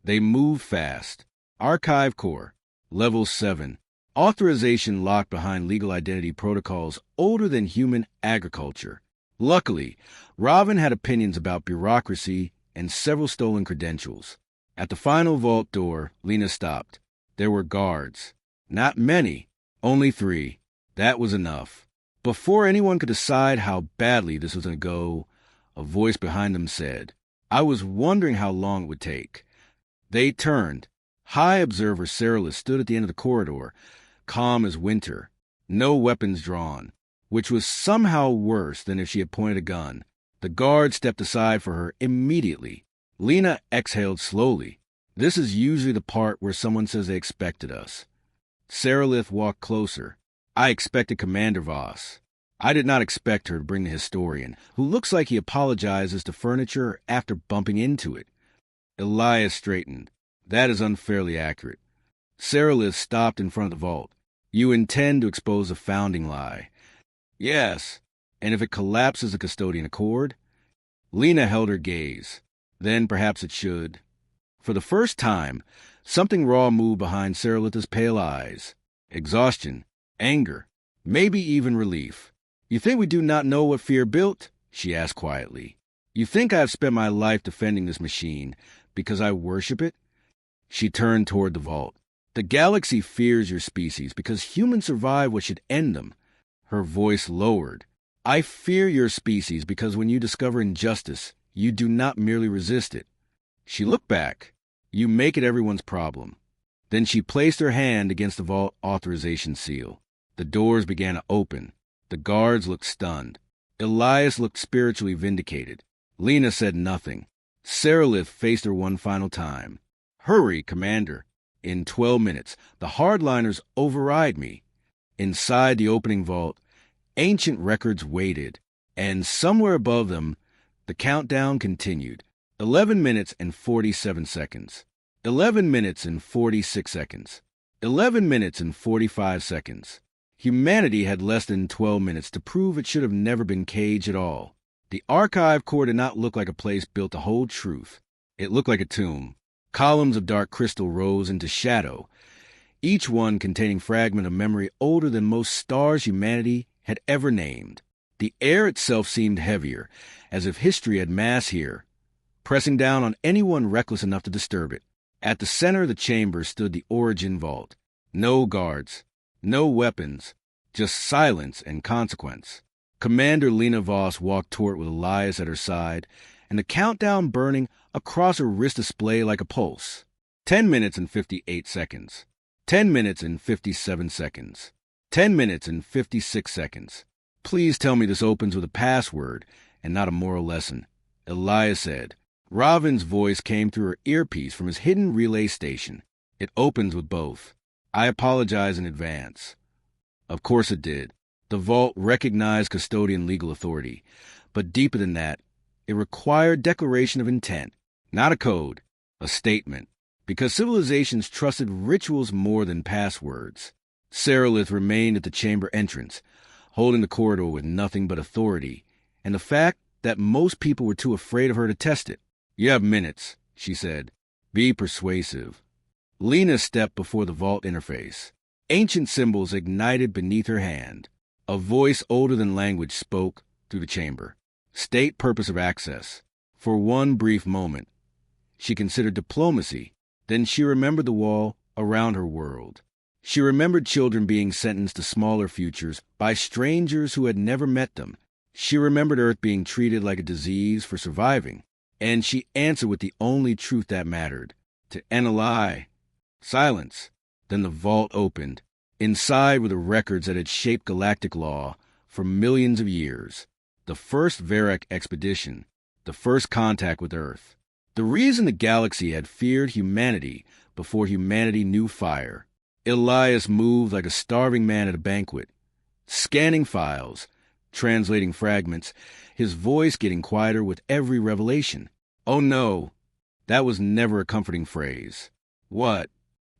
They moved fast. Archive Core, Level 7. Authorization locked behind legal identity protocols older than human agriculture. Luckily, Robin had opinions about bureaucracy and several stolen credentials. At the final vault door, Lena stopped. There were guards. Not many, only 3. That was enough. Before anyone could decide how badly this was going to go, a voice behind them said, I was wondering how long it would take. They turned. High Observer Cyrillus stood at the end of the corridor, calm as winter, no weapons drawn, which was somehow worse than if she had pointed a gun. The guard stepped aside for her immediately. Lena exhaled slowly. This is usually the part where someone says they expected us. Cyrillus walked closer. I expected Commander Voss. I did not expect her to bring the historian, who looks like he apologizes to furniture after bumping into it. Elias straightened. That is unfairly accurate. Cyrillus stopped in front of the vault. You intend to expose a founding lie. Yes, and if it collapses the custodian accord? Lena held her gaze. Then perhaps it should. For the first time, something raw moved behind Cyrillus's pale eyes. Exhaustion, anger, maybe even relief. You think we do not know what fear built? She asked quietly. You think I have spent my life defending this machine because I worship it? She turned toward the vault. The galaxy fears your species because humans survive what should end them. Her voice lowered. I fear your species because when you discover injustice, you do not merely resist it. She looked back. You make it everyone's problem. Then she placed her hand against the vault authorization seal. The doors began to open. The guards looked stunned. Elias looked spiritually vindicated. Lena said nothing. Cyrillus faced her one final time. Hurry, Commander. In 12 minutes, the hardliners override me. Inside the opening vault, ancient records waited, and somewhere above them, the countdown continued. 11 minutes and 47 seconds. 11 minutes and 46 seconds. 11 minutes and 45 seconds. Humanity had less than 12 minutes to prove it should have never been caged at all. The archive core did not look like a place built to hold truth. It looked like a tomb. Columns of dark crystal rose into shadow, each one containing fragment of memory older than most stars humanity had ever named. The air itself seemed heavier, as if history had massed here, pressing down on anyone reckless enough to disturb it. At the center of the chamber stood the origin vault. No guards, no weapons, just silence and consequence. Commander Lena Voss walked toward it with Elias at her side, and the countdown burning across her wrist display like a pulse. 10 minutes and 58 seconds. 10 minutes and 57 seconds. 10 minutes and 56 seconds. Please tell me this opens with a password and not a moral lesson. Elias said. Robin's voice came through her earpiece from his hidden relay station. It opens with both. I apologize in advance. Of course it did. The vault recognized custodian legal authority. But deeper than that, it required declaration of intent. Not a code, a statement. Because civilizations trusted rituals more than passwords. Sarilith remained at the chamber entrance, holding the corridor with nothing but authority, and the fact that most people were too afraid of her to test it. You have minutes, she said. Be persuasive. Lena stepped before the vault interface. Ancient symbols ignited beneath her hand. A voice older than language spoke through the chamber. State purpose of access. For one brief moment, she considered diplomacy. Then she remembered the wall around her world. She remembered children being sentenced to smaller futures by strangers who had never met them. She remembered Earth being treated like a disease for surviving. And she answered with the only truth that mattered. To end a lie. Silence. Then the vault opened. Inside were the records that had shaped galactic law for millions of years. The first Varric expedition. The first contact with Earth. The reason the galaxy had feared humanity before humanity knew fire. Elias moved like a starving man at a banquet, scanning files, translating fragments, his voice getting quieter with every revelation. Oh no, that was never a comforting phrase. What?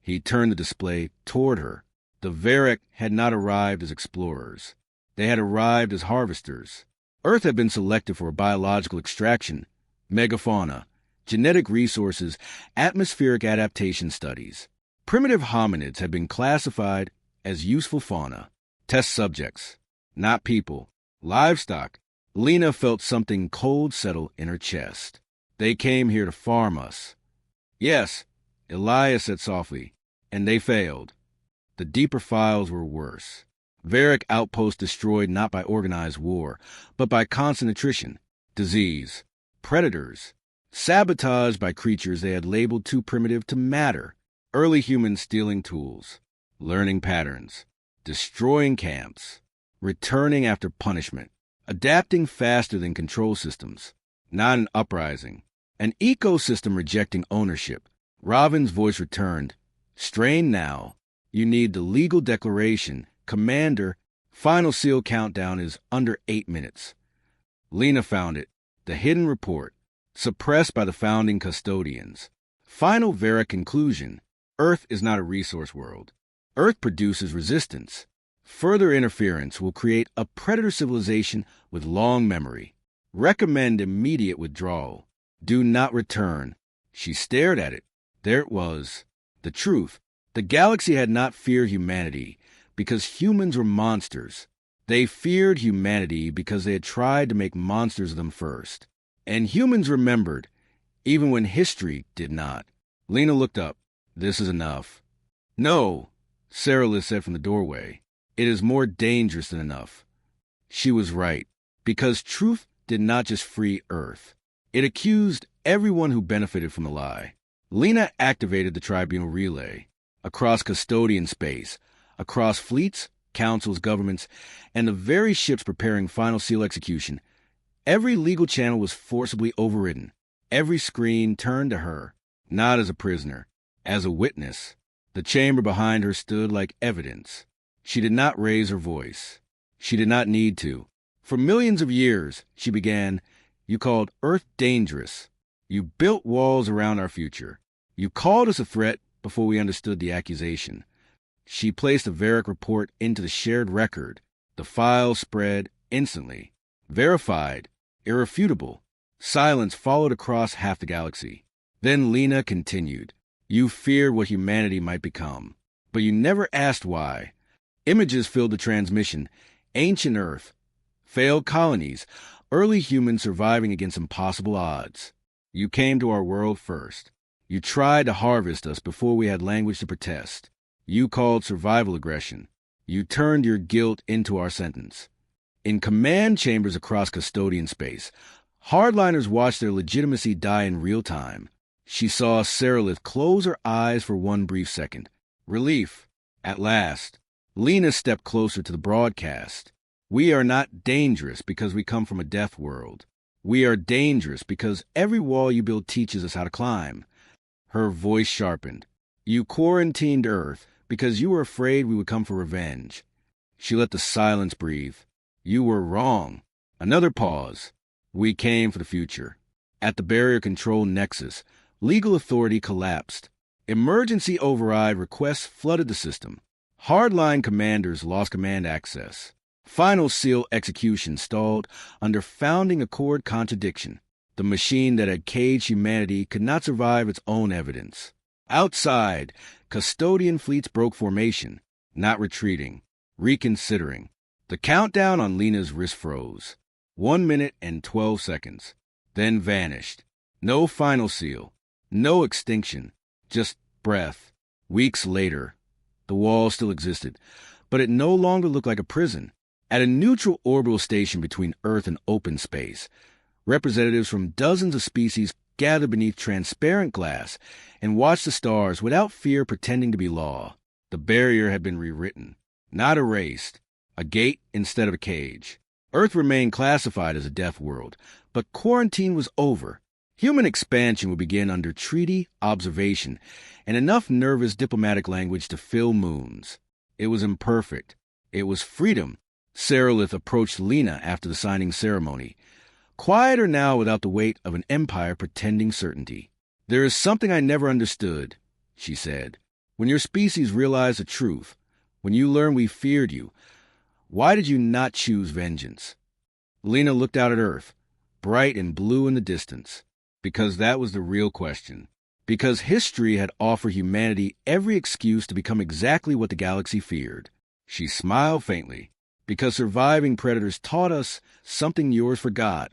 He turned the display toward her. The Varric had not arrived as explorers. They had arrived as harvesters. Earth had been selected for a biological extraction, megafauna, genetic resources, atmospheric adaptation studies. Primitive hominids had been classified as useful fauna, test subjects, not people, livestock. Lena felt something cold settle in her chest. They came here to farm us. Yes, Elias said softly, and they failed. The deeper files were worse. Varric outposts destroyed not by organized war, but by constant attrition, disease, predators, sabotaged by creatures they had labeled too primitive to matter. Early humans stealing tools, learning patterns, destroying camps, returning after punishment, adapting faster than control systems, not an uprising, an ecosystem rejecting ownership. Robin's voice returned. Strain now. You need the legal declaration. Commander, final seal countdown is under 8 minutes. Lena found it. The hidden report, suppressed by the founding custodians. Final Varric conclusion. Earth is not a resource world. Earth produces resistance. Further interference will create a predator civilization with long memory. Recommend immediate withdrawal. Do not return. She stared at it. There it was. The truth. The galaxy had not feared humanity because humans were monsters. They feared humanity because they had tried to make monsters of them first. And humans remembered, even when history did not. Lena looked up. This is enough. No, Sarilith said from the doorway. It is more dangerous than enough. She was right, because truth did not just free Earth. It accused everyone who benefited from the lie. Lena activated the tribunal relay, across custodian space, across fleets, councils, governments, and the very ships preparing final seal execution. Every legal channel was forcibly overridden. Every screen turned to her, not as a prisoner, as a witness. The chamber behind her stood like evidence. She did not raise her voice. She did not need to. For millions of years, she began, you called Earth dangerous. You built walls around our future. You called us a threat before we understood the accusation. She placed the Varric report into the shared record. The file spread instantly. Verified. Irrefutable. Silence followed across half the galaxy. Then Lena continued. You feared what humanity might become, but you never asked why. Images filled the transmission. Ancient Earth. Failed colonies. Early humans surviving against impossible odds. You came to our world first. You tried to harvest us before we had language to protest. You called survival aggression. You turned your guilt into our sentence. In command chambers across custodian space, hardliners watched their legitimacy die in real time. She saw Sarilith close her eyes for one brief second. Relief. At last. Lena stepped closer to the broadcast. We are not dangerous because we come from a death world. We are dangerous because every wall you build teaches us how to climb. Her voice sharpened. You quarantined Earth because you were afraid we would come for revenge. She let the silence breathe. You were wrong. Another pause. We came for the future. At the barrier control nexus, legal authority collapsed. Emergency override requests flooded the system. Hardline commanders lost command access. Final seal execution stalled under founding accord contradiction. The machine that had caged humanity could not survive its own evidence. Outside, custodian fleets broke formation, not retreating, reconsidering. The countdown on Lena's wrist froze. 1 minute and 12 seconds. Then vanished. No final seal. No extinction. Just breath. Weeks later, the wall still existed, but it no longer looked like a prison. At a neutral orbital station between Earth and open space, representatives from dozens of species gathered beneath transparent glass and watched the stars without fear pretending to be law. The barrier had been rewritten, not erased, a gate instead of a cage. Earth remained classified as a death world, but quarantine was over. Human expansion would begin under treaty, observation, and enough nervous diplomatic language to fill moons. It was imperfect. It was freedom. Seralith approached Lena after the signing ceremony, quieter now without the weight of an empire pretending certainty. There is something I never understood, she said. When your species realized the truth, when you learned we feared you, why did you not choose vengeance? Lena looked out at Earth, bright and blue in the distance. Because that was the real question. Because history had offered humanity every excuse to become exactly what the galaxy feared. She smiled faintly. Because surviving predators taught us something yours forgot.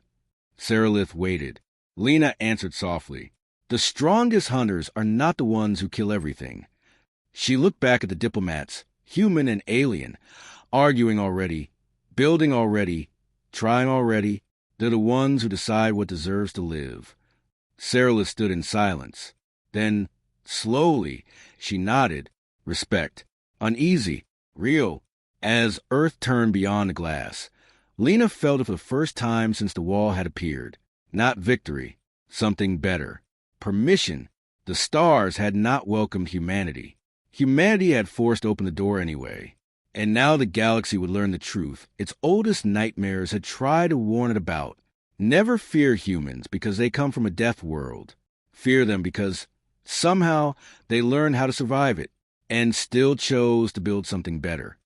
Seralith waited. Lena answered softly. The strongest hunters are not the ones who kill everything. She looked back at the diplomats, human and alien, arguing already, building already, trying already. They're the ones who decide what deserves to live. Seralith stood in silence. Then, slowly, she nodded. Respect. Uneasy. Real. As Earth turned beyond the glass, Lena felt it for the first time since the wall had appeared. Not victory. Something better. Permission. The stars had not welcomed humanity. Humanity had forced open the door anyway. And now the galaxy would learn the truth its oldest nightmares had tried to warn it about. Never fear humans because they come from a death world. Fear them because, somehow, they learned how to survive it, and still chose to build something better.